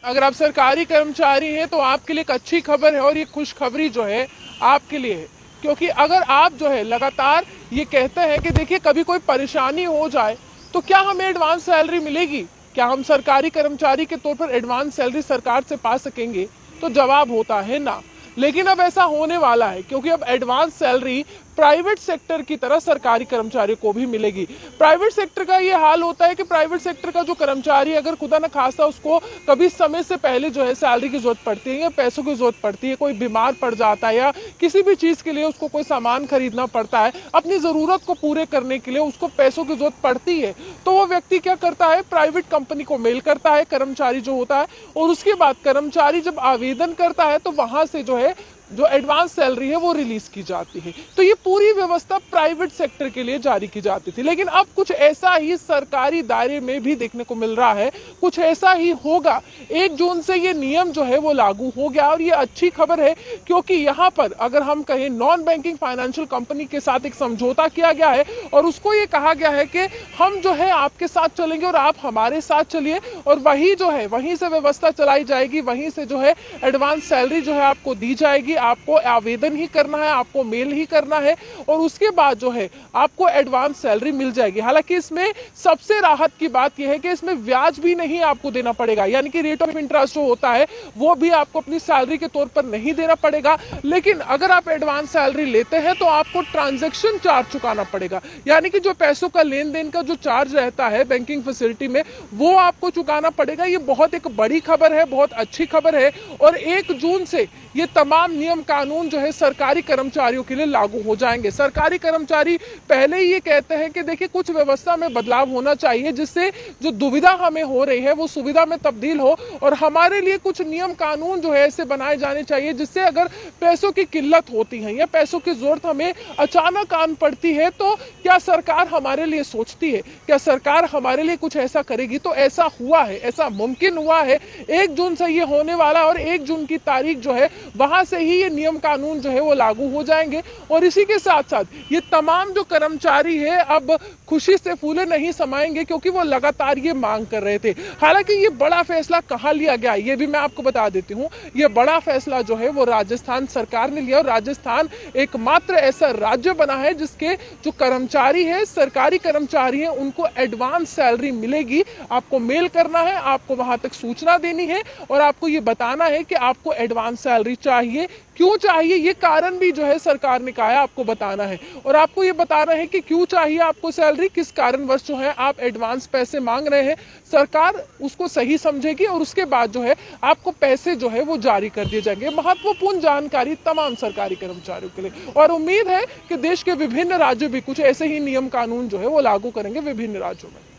अगर आप सरकारी कर्मचारी हैं तो आपके लिए एक अच्छी खबर है और ये खुशखबरी जो है आपके लिए है, क्योंकि अगर आप जो है लगातार ये कहते हैं कि देखिए कभी कोई परेशानी हो जाए तो क्या हमें एडवांस सैलरी मिलेगी, क्या हम सरकारी कर्मचारी के तौर पर एडवांस सैलरी सरकार से पा सकेंगे, तो जवाब होता है ना। लेकिन अब ऐसा होने वाला है, क्योंकि अब एडवांस सैलरी प्राइवेट सेक्टर की तरह सरकारी कर्मचारी को भी मिलेगी। प्राइवेट सेक्टर का ये हाल होता है कि प्राइवेट सेक्टर का जो कर्मचारी अगर खुदा न खासा उसको कभी समय से पहले जो है सैलरी की जरूरत पड़ती है या पैसों की जरूरत पड़ती है, कोई बीमार पड़ जाता है या किसी भी चीज के लिए उसको कोई सामान खरीदना पड़ता है, अपनी जरूरत को पूरे करने के लिए उसको पैसों की जरूरत पड़ती है, तो वो व्यक्ति क्या करता है, प्राइवेट कंपनी को मेल करता है, कर्मचारी जो होता है, और उसके बाद कर्मचारी जब आवेदन करता है तो वहां से जो है जो एडवांस सैलरी है वो रिलीज की जाती है। तो ये पूरी व्यवस्था प्राइवेट सेक्टर के लिए जारी की जाती थी, लेकिन अब कुछ ऐसा ही सरकारी दायरे में भी देखने को मिल रहा है, कुछ ऐसा ही होगा। 1 जून से ये नियम जो है वो लागू हो गया और ये अच्छी खबर है, क्योंकि यहाँ पर अगर हम कहें नॉन बैंकिंग फाइनेंशियल कंपनी के साथ एक समझौता किया गया है और उसको ये कहा गया है कि हम जो है आपके साथ चलेंगे और आप हमारे साथ चलिए, और वही जो है वहीं से व्यवस्था चलाई जाएगी, वहीं से जो है एडवांस सैलरी जो है आपको दी जाएगी, आपको आवेदन ही करना है, आपको मेल ही करना है और उसके बाद जो है आपको एडवांस सैलरी मिल जाएगी। हालांकि इसमें सबसे राहत की बात यह है कि इसमें ब्याज भी नहीं आपको देना पड़ेगा, यानी कि रेट ऑफ इंटरेस्ट जो होता है वो भी आपको अपनी सैलरी के तौर पर नहीं देना पड़ेगा। लेकिन अगर आप एडवांस सैलरी लेते हैं तो आपको ट्रांजैक्शन चार्ज चुकाना पड़ेगा, यानी कि जो पैसों का लेन देन का जो चार्ज रहता है बैंकिंग फैसिलिटी में वो आपको चुकाना पड़ेगा। ये बहुत एक बड़ी खबर है, बहुत अच्छी खबर है, और 1 जून से ये तमाम नियम कानून जो है सरकारी कर्मचारियों के लिए लागू हो जाएंगे। सरकारी कर्मचारी पहले ही ये कहते हैं कि देखिए कुछ व्यवस्था में बदलाव होना चाहिए, जिससे जो दुविधा हमें हो रही है वो सुविधा में तब्दील हो, और हमारे लिए कुछ नियम कानून जो है ऐसे बनाए जाने चाहिए जिससे अगर पैसों की किल्लत होती है या पैसों की जरूरत हमें अचानक आन पड़ती है तो क्या सरकार हमारे लिए सोचती है, क्या सरकार हमारे लिए कुछ ऐसा करेगी। तो ऐसा हुआ है, ऐसा मुमकिन हुआ है। 1 जून से ये होने वाला, और 1 जून की तारीख जो है वहां से ही ये नियम कानून जो है वो लागू हो जाएंगे। और इसी के साथ साथ ये तमाम जो कर्मचारी है अब खुशी से फूले नहीं समाएंगे, क्योंकि वो लगातार ये मांग कर रहे थे। हालांकि ये बड़ा फैसला कहां लिया गया ये भी मैं आपको बता देती हूं। ये बड़ा फैसला जो है वो राजस्थान सरकार ने लिया, और राजस्थान एकमात्र ऐसा राज्य बना है जिसके जो कर्मचारी है, सरकारी कर्मचारी है, उनको एडवांस सैलरी मिलेगी। आपको मेल करना है, आपको वहां तक सूचना देनी है और आपको ये बताना है कि आपको एडवांस सैलरी चाहिए, क्यों चाहिए, ये कारण भी जो है सरकार ने कहा है आपको बताना है। और आपको ये बताना है कि क्यों चाहिए आपको सैलरी, किस कारणवश जो है आप एडवांस पैसे मांग रहे हैं। सरकार उसको सही समझेगी और उसके बाद जो है आपको पैसे जो है वो जारी कर दिए जाएंगे। महत्वपूर्ण जानकारी तमाम सरकारी कर्मचारियों के लिए, और उम्मीद है कि देश के विभिन्न राज्य भी कुछ ऐसे ही नियम कानून जो है वो लागू करेंगे विभिन्न राज्यों में।